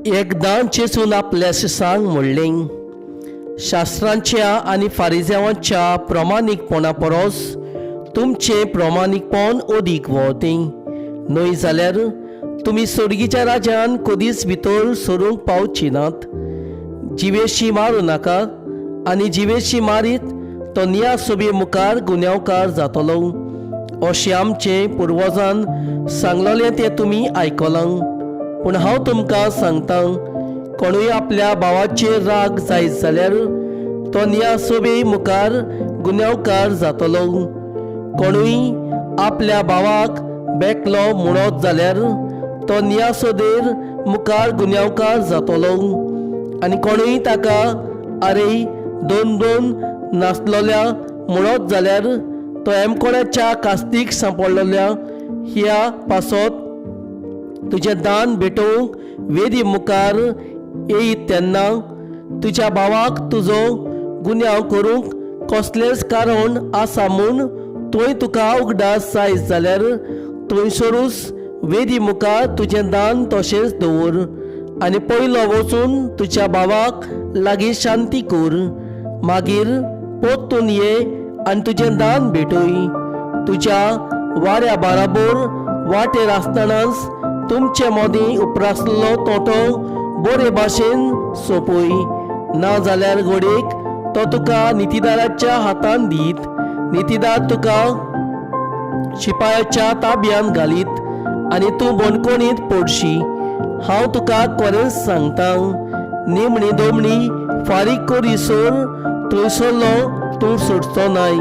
एकदां जेसून आपल्या शिसांक म्हणलें, शास्त्रांच्या आनी फारिजेवांच्या प्रमाणीकपणा परस तुमचें प्रमाणीकपण अदीक व्हडतें न्हय जाल्यार तुमी सर्गीच्या राज्यान कधीच भितर सरूंक पावची नात. जिवेशी मारूं नाका आनी जिवेशी मारीत तो निया सोबे मुखार गुन्यांवकार जातलो अशें आमचे पुर्वजान सांगलोलें तें तुमी आयकलां. पूण हांव तुमकां सांगतां, कोणूय आपल्या भावाचेर राग जायत जाल्यार तो निया सोबे मुखार गुन्यांवकार जातलो. कोणूय आपल्या भावाक बेकलो म्हणत जाल्यार तो निया सोदेर मुखार गुन्यांवकार जातलो. आनी कोणूय ताका आरे दोन नासलोल्या म्हणत जाल्यार तो एमकोण्याच्या कास्तीक सांपडलेल्या ह्या पासत तुजें दान भेटोवंक वेदी मुखार येयत तेन्ना तुज्या भावाक तुजो गुन्यांव करूंक कसलेंच कारण आसा म्हूण थंय तुका उगडास जायत जाल्यार थंयसरूच वेदी मुखार तुजें दान तशेंच दवर आनी पयलो वचून तुज्या भावाक लागीं शांती कर. मागीर परतून ये आनी तुजें दान भेटय. तुज्या वाऱ्या बाराबर वाटेर आसतनाच तुमचे मदीं उपरासलो तोटो बरे भाशेन सोंपय. ना जाल्यार घडयेक तो तुका नितीदाराच्या हातान दीत. नितीदार तुका शिपायाच्या ताब्यांत घालीत आनी तूं बणकोणीत पडशी. हांव तुका खरेंच सांगतां, निमणी दोमणी फारीक करिसर थंयसरलो तूं सुटचो नाय.